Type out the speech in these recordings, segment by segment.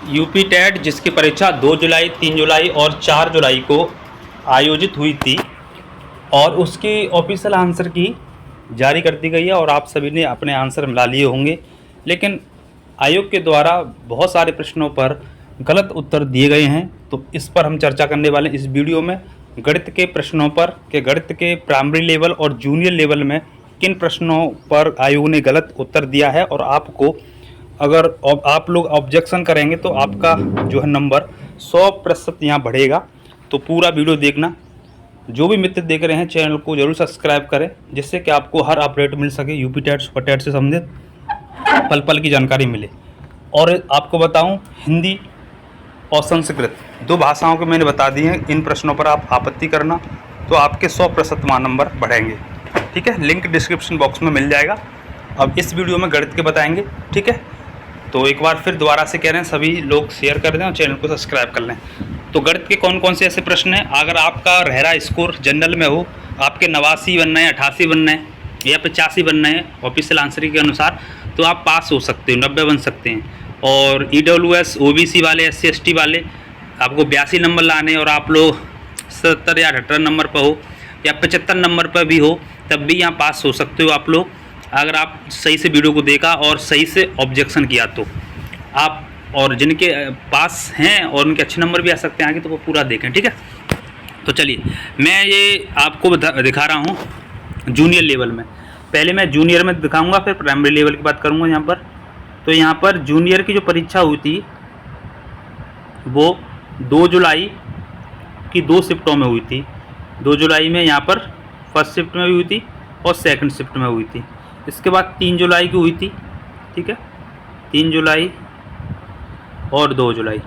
UP TET जिसकी परीक्षा 2 जुलाई, 3 जुलाई और 4 जुलाई को आयोजित हुई थी और उसकी ऑफिशियल आंसर की जारी कर दी गई है और आप सभी ने अपने आंसर मिला लिए होंगे। लेकिन आयोग के द्वारा बहुत सारे प्रश्नों पर गलत उत्तर दिए गए हैं, तो इस पर हम चर्चा करने वाले हैं इस वीडियो में। गणित के प्रश्नों पर कि गणित के प्राइमरी लेवल और जूनियर लेवल में किन प्रश्नों पर आयोग ने गलत उत्तर दिया है और आपको अगर आप लोग ऑब्जेक्शन करेंगे तो आपका जो है नंबर 100% यहाँ बढ़ेगा। तो पूरा वीडियो देखना। जो भी मित्र देख रहे हैं चैनल को जरूर सब्सक्राइब करें, जिससे कि आपको हर अपडेट मिल सके, यूपी टेट सुपर टेट से संबंधित पल पल की जानकारी मिले। और आपको बताऊं, हिंदी और संस्कृत 2 भाषाओं के मैंने बता दी हैं। इन प्रश्नों पर आप आपत्ति करना तो आपके 100% वहाँ नंबर बढ़ेंगे। ठीक है, लिंक डिस्क्रिप्शन बॉक्स में मिल जाएगा। अब इस वीडियो में गणित के बताएंगे। ठीक है, तो एक बार फिर दोबारा से कह रहे हैं सभी लोग शेयर कर दें और चैनल को सब्सक्राइब कर लें। तो गणित के कौन कौन से ऐसे प्रश्न हैं, अगर आपका रहरा स्कोर जनरल में हो, आपके 89 बनना है, 88 बनना है या 85 बनना है ऑफिशियल आंसर के अनुसार, तो आप पास हो सकते हो, 90 बन सकते हैं। और EWS OBC वाले, SC ST वाले आपको 82 नंबर लाने और आप लोग 70 या 78 नंबर पर हो या 75 नंबर पर भी हो, तब भी यहाँ पास हो सकते हो आप लोग, अगर आप सही से वीडियो को देखा और सही से ऑब्जेक्शन किया तो आप। और जिनके पास हैं और उनके अच्छे नंबर भी आ सकते हैं आगे, तो वो पूरा देखें। ठीक है, तो चलिए मैं ये आपको दिखा रहा हूँ जूनियर लेवल में। पहले मैं जूनियर में दिखाऊंगा, फिर प्राइमरी लेवल की बात करूँगा यहाँ पर। तो यहाँ पर जूनियर की जो परीक्षा हुई थी वो 2 जुलाई की 2 शिफ्टों में हुई थी। 2 जुलाई में यहाँ पर फर्स्ट शिफ्ट में भी हुई थी और सेकंड शिफ्ट में हुई थी। इसके बाद 3 जुलाई की हुई थी। ठीक है, 3 जुलाई और 2 जुलाई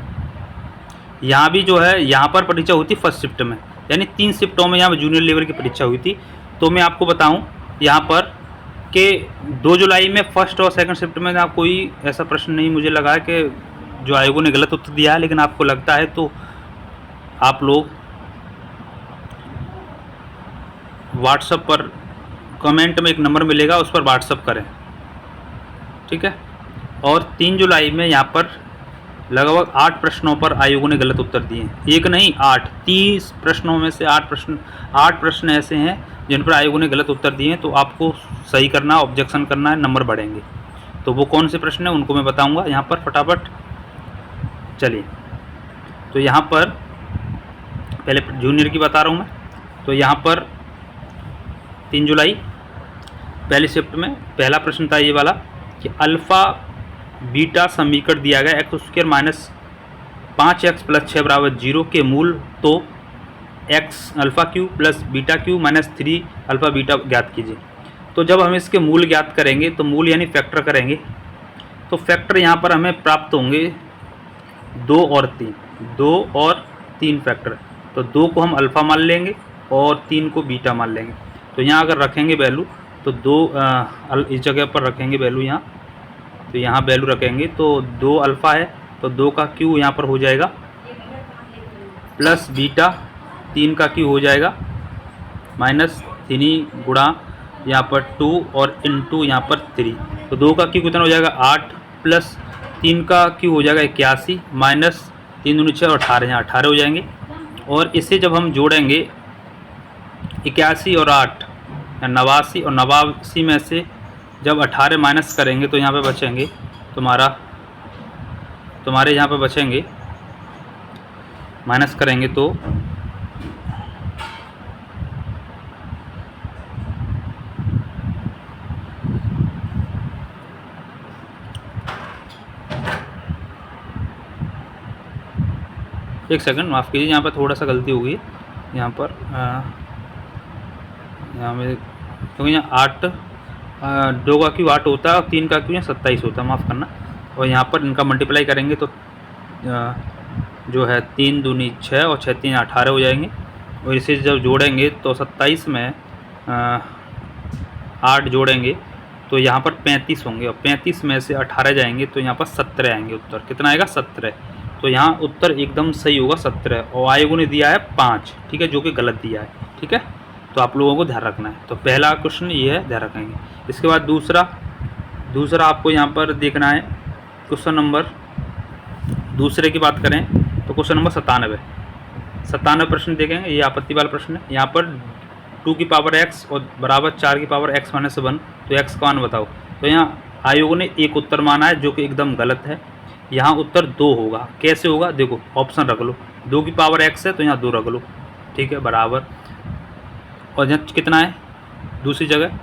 यहाँ भी जो है यहाँ पर परीक्षा हुई थी फर्स्ट शिफ्ट में, यानी 3 शिफ्टों में यहाँ जूनियर लेवल की परीक्षा हुई थी। तो मैं आपको बताऊं यहाँ पर कि 2 जुलाई में फर्स्ट और सेकंड शिफ्ट में ना कोई ऐसा प्रश्न नहीं मुझे लगा कि जो आयोगों ने गलत उत्तर दिया है, लेकिन आपको लगता है तो आप लोग व्हाट्सएप पर कमेंट में एक नंबर मिलेगा, उस पर व्हाट्सएप करें। ठीक है, और 3 जुलाई में यहाँ पर लगभग 8 प्रश्नों पर आयोगों ने गलत उत्तर दिए हैं। एक नहीं 8, 30 प्रश्नों में से 8 प्रश्न ऐसे हैं जिन पर आयोगों ने गलत उत्तर दिए हैं। तो आपको सही करना, ऑब्जेक्शन करना है, नंबर बढ़ेंगे। तो वो कौन से प्रश्न हैं उनको मैं बताऊंगा यहाँ पर फटाफट। चलिए, तो यहाँ पर पहले जूनियर की बता रहा हूँ मैं। तो यहाँ पर 3 जुलाई पहली शिफ्ट में पहला प्रश्न था ये वाला कि अल्फ़ा बीटा समीकरण दिया गया x² माइनस 5x प्लस 6 बराबर 0 के मूल तो x alpha Q plus beta Q minus 3 alpha beta ज्ञात कीजिए। तो जब हम इसके मूल ज्ञात करेंगे तो मूल यानी फैक्टर करेंगे, तो फैक्टर यहाँ पर हमें प्राप्त होंगे 2 और 3 फैक्टर। तो 2 को हम अल्फ़ा मान लेंगे और 3 को बीटा मान लेंगे। तो यहाँ अगर रखेंगे वैल्यू तो 2 इस जगह पर रखेंगे वैल्यू यहाँ, तो यहाँ वैल्यू रखेंगे तो 2 अल्फ़ा है तो 2 का क्यू यहाँ पर हो जाएगा प्लस बीटा 3 का क्यू हो जाएगा माइनस 3 गुणा यहाँ पर 2 और इनटू यहाँ पर 3। तो 2 का क्यू कितना हो जाएगा 8 प्लस 3 का क्यू हो जाएगा 81 माइनस 3 दूनी 6 और 18, यहाँ 18 हो जाएंगे। और इसे जब हम जोड़ेंगे 81 और 8 89, और 89 में से जब 18 माइनस करेंगे तो यहाँ पे बचेंगे तुम्हारे यहाँ पे बचेंगे, माइनस करेंगे तो एक सेकंड माफ़ कीजिए, यहाँ पर थोड़ा सा गलती हो गई। यहाँ पर यहाँ में क्योंकि यहाँ 8 2 का क्यू 8 होता है और 3 का क्यू यहाँ 27 होता है, माफ़ करना। और यहाँ पर इनका मल्टीप्लाई करेंगे तो जो है 3 दूनी 6 और 6 3 18 हो जाएंगे। और इसे जब जोड़ेंगे तो 27 में 8 जोड़ेंगे तो यहाँ पर 35 होंगे और 35 में से 18 जाएंगे तो यहाँ पर 17 आएंगे। उत्तर कितना आएगा 17। तो यहाँ उत्तर एकदम सही होगा 17, और आयोगों ने दिया है 5। ठीक है, जो कि गलत दिया है। ठीक है, तो आप लोगों को ध्यान रखना है। तो पहला क्वेश्चन ये है, ध्यान रखेंगे। इसके बाद दूसरा आपको यहाँ पर देखना है क्वेश्चन नंबर दूसरे की बात करें तो क्वेश्चन नंबर 97 प्रश्न देखेंगे। ये आपत्ति वाला प्रश्न है। यहाँ पर 2 की पावर x और बराबर 4 की पावर x माइनस 1, तो x का मान बताओ। तो यहाँ आयोग ने एक उत्तर माना है जो कि एकदम गलत है। यहाँ उत्तर 2 होगा। कैसे होगा देखो, ऑप्शन रख लो। 2 की पावर x है तो यहाँ 2 रख लो, ठीक है, बराबर। और यहाँ कितना है, दूसरी जगह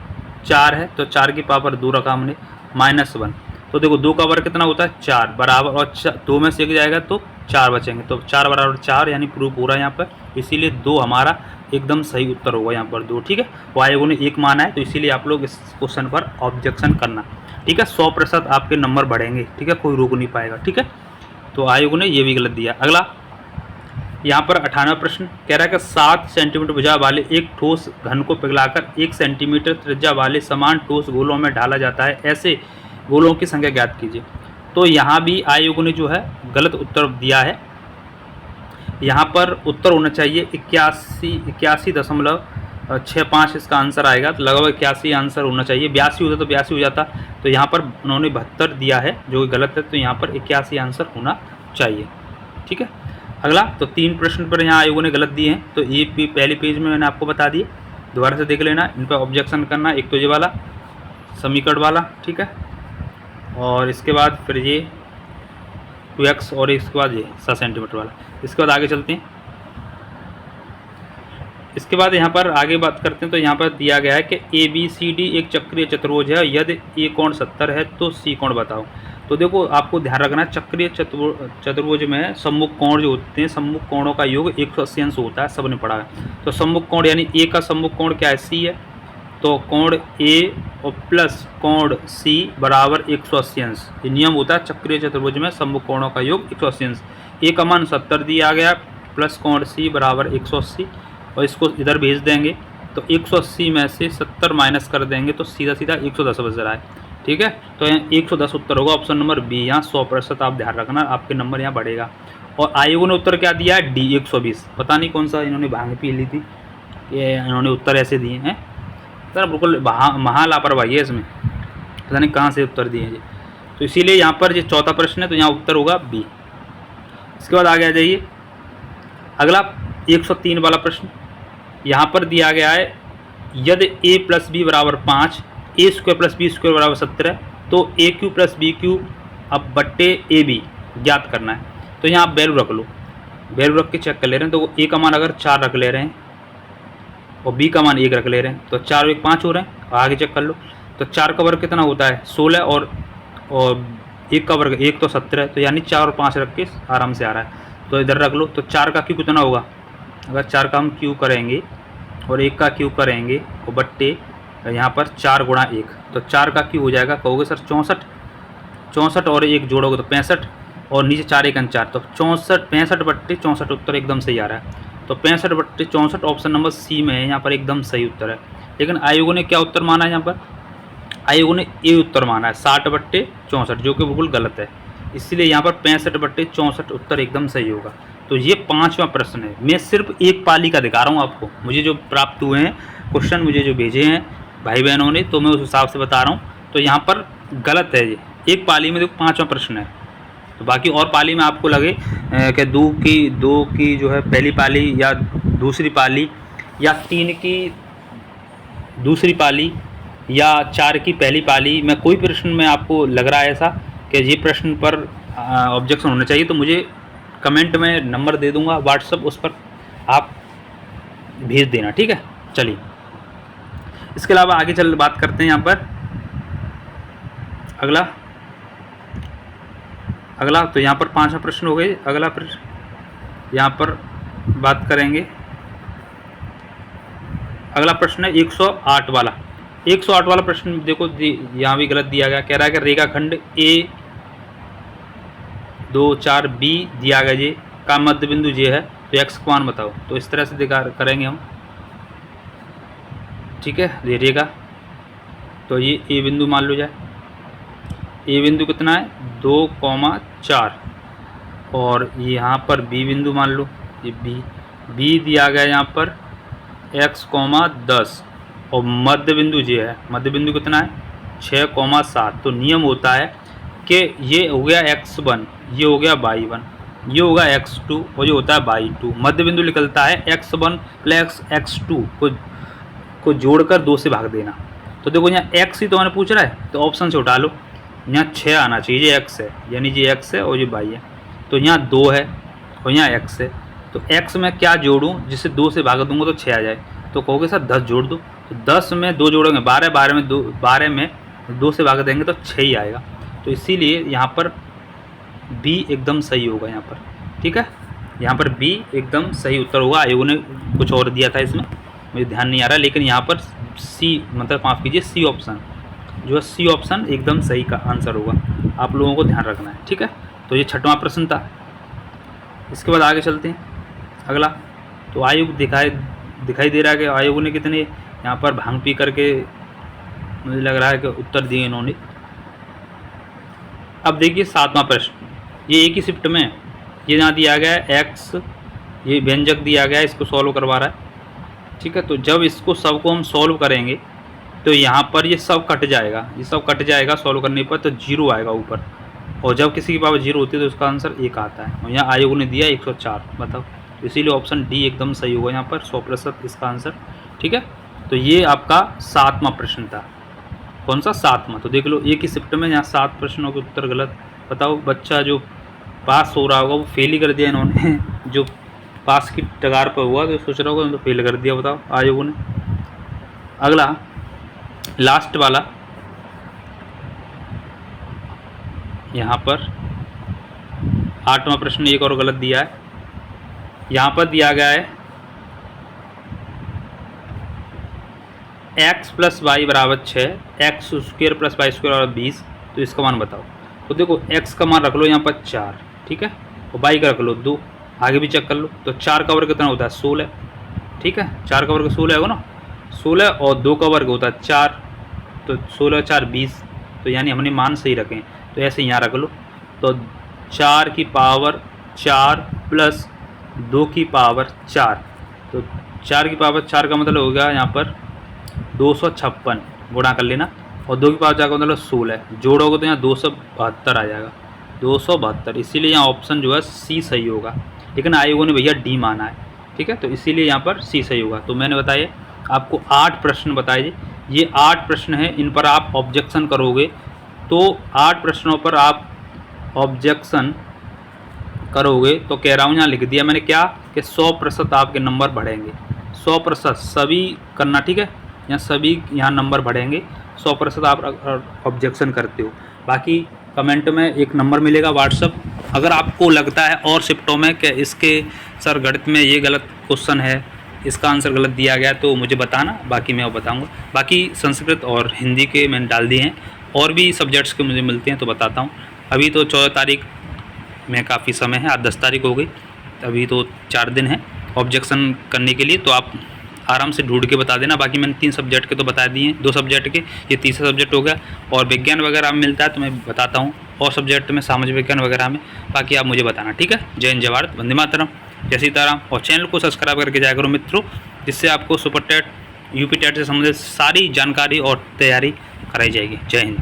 4 है तो 4 की पावर 2 रखा हमने, माइनस 1। तो देखो 2 का वर्ग कितना होता है 4, बराबर, और 2 में से 1 जाएगा तो 4 बचेंगे, तो 4 बराबर 4 यानी प्रूफ हो रहा है यहाँ पर। इसीलिए 2 हमारा एकदम सही उत्तर होगा यहाँ पर 2, ठीक है। वो आयोगों ने 1 माना है, तो इसीलिए आप लोग इस क्वेश्चन पर ऑब्जेक्शन करना, ठीक है। 100% आपके नंबर बढ़ेंगे, ठीक है, कोई रोक नहीं पाएगा, ठीक है। तो आयोग ने ये भी गलत दिया। अगला यहाँ पर 98 प्रश्न कह रहा है कि 7 सेंटीमीटर भुजा वाले एक ठोस घन को पिघलाकर 1 सेंटीमीटर त्रिज्या वाले समान ठोस गोलों में डाला जाता है, ऐसे गोलों की संख्या ज्ञात कीजिए। तो यहाँ भी आयोग ने जो है गलत उत्तर दिया है। यहाँ पर उत्तर होना चाहिए 81.65 इसका आंसर आएगा, तो लगभग 81 आंसर होना चाहिए। 82 होता तो 82 हो जाता, तो यहाँ पर उन्होंने 72 दिया है जो कि गलत है, तो यहाँ पर 81 आंसर होना चाहिए, ठीक है। अगला तो 3 प्रश्न पर यहाँ आयोगों ने गलत दिए हैं, तो ये पहले पेज में मैंने आपको बता दिए, दोबारा से देख लेना, इन पर ऑब्जेक्शन करना। एक तो ये वाला समीकरण वाला, ठीक है, और इसके बाद फिर ये 2x और इसके बाद ये 7 सेंटीमीटर वाला। इसके बाद आगे चलते हैं। इसके बाद यहाँ पर आगे बात करते हैं, तो यहाँ पर दिया गया है कि ABCD एक चक्रीय चतुर्भुज है, यदि A कोण 70 है तो C कोण बताओ। तो देखो आपको ध्यान रखना, चक्रीय चतुर्भुज में सम्मुख कोण जो होते हैं, सम्मुख कोणों का योग 180 अंश होता है, सबने पढ़ा है। तो सम्मुख कोण यानी A का सम्मुख कोण क्या है, C है, तो कोण A और प्लस कोण C बराबर 180 अंश। ये नियम होता है चक्रीय चतुर्भुज में सम्मुख कोणों का योग 180 अंश। A का मान 70 दिया गया, प्लस कोण C बराबर 180, और इसको इधर भेज देंगे तो 180 में से 70 माइनस कर देंगे तो सीधा सीधा 110 बच रहा है, ठीक है। तो यहाँ 110 उत्तर होगा, ऑप्शन नंबर बी। यहाँ 100% आप ध्यान रखना, आपके नंबर यहाँ बढ़ेगा। और आयोगों ने उत्तर क्या दिया है, D 120। पता नहीं कौन सा इन्होंने भांग पी ली थी, ये इन्होंने उत्तर ऐसे दिए हैं, सर बिल्कुल महा लापरवाही है इसमें, पता नहीं कहाँ से उत्तर दिए हैं। तो इसीलिए यहाँ पर जो चौथा प्रश्न है तो यहाँ उत्तर होगा बी। इसके बाद आगे आ जाइए। अगला 103 वाला प्रश्न यहाँ पर दिया गया है, यदि a प्लस बी बराबर 5, ए स्क्वायर प्लस बी स्क्वायर बराबर 17, तो ए क्यू प्लस बी क्यू अब बट्टे ए बी ज्ञात करना है। तो यहाँ आप वैल्यू रख लो, वैल्यू रख के चेक कर ले रहे हैं। तो ए का मान अगर 4 रख ले रहे हैं और बी का मान 1 रख ले रहे हैं, तो 4 और 1 5 हो रहे हैं। आगे चेक कर लो, तो 4 का वर्ग कितना होता है 16, और 1 का वर्ग 1 तो 17, तो यानी 4 और 5 रख के आराम से आ रहा है। तो इधर रख लो, तो 4 का क्यू कितना होगा, अगर 4 का हम क्यू करेंगे और 1 का क्यू करेंगे और बट्टे यहाँ पर 4 गुणा 1, तो 4 का क्यू हो जाएगा, कहोगे सर 64 और 1 जोड़ोगे तो 65, और नीचे 4 1 4, तो 65 बट्टे 64 उत्तर एकदम सही आ रहा है। तो 65 बट्टे 64 ऑप्शन नंबर सी में है, यहाँ पर एकदम सही उत्तर है। लेकिन आयोगों ने क्या उत्तर माना है, यहाँ पर आयोगों ने ए उत्तर माना है 60 बट्टे 64, जो कि बिल्कुल गलत है। इसलिए यहाँ पर 65 बट्टे 64 उत्तर एकदम सही होगा। तो ये 5वां प्रश्न है। मैं सिर्फ एक पाली का दिखा रहा हूँ आपको, मुझे जो प्राप्त हुए हैं क्वेश्चन, मुझे जो भेजे हैं भाई बहनों ने, तो मैं उस हिसाब से बता रहा हूँ। तो यहाँ पर गलत है, ये एक पाली में देखो 5वां प्रश्न है। तो बाकी और पाली में आपको लगे कि 2 की जो है पहली पाली या दूसरी पाली, या 3 की दूसरी पाली, या 4 की पहली पाली में कोई प्रश्न में आपको लग रहा है ऐसा कि ये प्रश्न पर ऑब्जेक्शन होना चाहिए, तो मुझे कमेंट में नंबर दे दूंगा व्हाट्सअप, उस पर आप भेज देना, ठीक है। चलिए इसके अलावा आगे चल बात करते हैं। यहाँ पर अगला तो यहाँ पर 5वां प्रश्न हो गए। अगला प्रश्न यहाँ पर बात करेंगे। अगला प्रश्न है 108 वाला। 108 वाला प्रश्न देखो, यहाँ भी गलत दिया गया। कह रहा है कि रेखाखंड A2 4B दिया गया जे का मध्य बिंदु जे है, तो x का मान बताओ। तो इस तरह से दिखा करेंगे हम, ठीक है। ये रेखा, तो ये ए बिंदु मान लो जाए। ए बिंदु कितना है 2,4, और यहाँ पर बी बिंदु मान लो, ये बी दिया गया यहाँ पर x,10, और मध्य बिंदु जो है, मध्य बिंदु कितना है 6,7। तो नियम होता है कि ये हो गया x1, ये हो गया y1, ये होगा x2 और ये होता है y2। मध्य बिंदु निकलता है x1 प्लस x2 को जोड़कर 2 से भाग देना। तो देखो यहाँ x ही तो मैंने पूछ रहा है, तो ऑप्शन से उठा लो, यहाँ 6 आना चाहिए, ये x है, यानी ये x है और ये y है। तो यहाँ 2 है और यहाँ x है, तो x में क्या जोड़ूँ जिसे 2 से भाग दूंगा तो 6 आ जाए। तो कहोगे सर 10 जोड़ दो, तो 10 में 2 जोड़ेंगे 12, 12 में 2 से भाग देंगे तो 6 ही आएगा। तो इसीलिए यहाँ पर B एकदम सही होगा यहाँ पर, ठीक है। यहाँ पर B एकदम सही उत्तर होगा। आयोग ने कुछ और दिया था इसमें, मुझे ध्यान नहीं आ रहा, लेकिन यहाँ पर C मतलब माफ़ कीजिए C ऑप्शन जो है, C ऑप्शन एकदम सही का आंसर होगा। आप लोगों को ध्यान रखना है, ठीक है। तो ये 6वां प्रश्न था। इसके बाद आगे चलते हैं अगला। तो आयोग दिखाई दे रहा है कि आयोग ने कितने यहाँ पर भांग पी करके मुझे लग रहा है कि उत्तर दिए इन्होंने। अब देखिए 7वां प्रश्न, ये एक ही शिफ्ट में, ये यहाँ दिया गया है x, ये व्यंजक दिया गया है, इसको सॉल्व करवा रहा है, ठीक है। तो जब इसको सबको हम सॉल्व करेंगे तो यहाँ पर ये सब कट जाएगा, ये सब कट जाएगा सॉल्व करने पर, तो 0 आएगा ऊपर, और जब किसी की पावर 0 होती है तो उसका आंसर 1 आता है। और यहाँ आयोग ने दिया 104, बताओ। इसीलिए ऑप्शन डी एकदम सही होगा यहाँ पर, 100% इसका आंसर, ठीक है। तो ये आपका 7वां प्रश्न था। कौन सा? 7वां। तो देख लो एक ही शिफ्ट में यहाँ 7 प्रश्नों के उत्तर गलत। बताओ, बच्चा जो पास हो रहा होगा वो फेल ही कर दिया इन्होंने जो पास की टगार पर हुआ तो सोच रहा होगा तो फेल कर दिया, बताओ आयोगों ने। अगला लास्ट वाला, यहाँ पर 8वां प्रश्न एक और गलत दिया है। यहाँ पर दिया गया है x प्लस वाई बराबर 6, X square plus Y square बराबर 20। तो इसका मान बताओ। तो देखो x का मान रख लो यहाँ पर 4, ठीक है, और y का रख लो 2, आगे भी चेक कर लो। तो 4 का वर्ग कितना होता है? 16, ठीक है। 4 का वर्ग 16 होगा ना, 16, और 2 का वर्ग होता है 4, तो 16 4 20। तो यानी हमने मान सही रखें, तो ऐसे यहाँ रख लो। तो 4 की पावर 4 प्लस 2 की पावर 4, तो 4 की पावर 4 का मतलब हो गया यहाँ पर 256, गुणा कर लेना, और 2 की पावर 4 का मतलब 16, जोड़ोगे तो यहाँ 272 आ जाएगा, 272। इसीलिए यहाँ ऑप्शन जो है सी सही होगा, लेकिन आयोगों ने भैया डी माना है, ठीक है। तो इसीलिए यहाँ पर सी सही होगा। तो मैंने बताया आपको 8 प्रश्न बताए, ये 8 प्रश्न हैं, इन पर आप ऑब्जेक्शन करोगे तो 8 प्रश्नों पर आप ऑब्जेक्शन करोगे तो कह रहा हूँ, यहाँ लिख दिया मैंने क्या कि 100% आपके नंबर बढ़ेंगे, 100% सभी करना, ठीक है। यहाँ सभी यहाँ नंबर बढ़ेंगे, 100% आप ऑब्जेक्शन करते हो। बाकी कमेंट में एक नंबर मिलेगा व्हाट्सअप, अगर आपको लगता है और शिफ्टों में कि इसके सर गणित में ये गलत क्वेश्चन है, इसका आंसर गलत दिया गया, तो मुझे बताना, बाकी मैं वो बताऊँगा। बाकी संस्कृत और हिंदी के मैंने डाल दिए हैं, और भी सब्जेक्ट्स के मुझे मिलते हैं तो बताता हूँ। अभी तो 14 तारीख में काफ़ी समय है, आज 10 तारीख हो गई, अभी तो 4 दिन है ऑब्जेक्शन करने के लिए, तो आप आराम से ढूंढ के बता देना। बाकी मैंने 3 सब्जेक्ट के तो बता दिए हैं, 2 सब्जेक्ट के, ये तीसरा सब्जेक्ट हो गया। और विज्ञान वगैरह में मिलता है तो मैं बताता हूँ, और सब्जेक्ट में सामाजिक विज्ञान वगैरह में, बाकी आप मुझे बताना, ठीक है। जय हिंद, जय भारत, वंदे मातरम, जय सीताराम। और चैनल को सब्सक्राइब करके जाया करो मित्रों, जिससे आपको सुपर टेट, यूपी टेट से संबंधित सारी जानकारी और तैयारी कराई जाएगी। जय हिंद।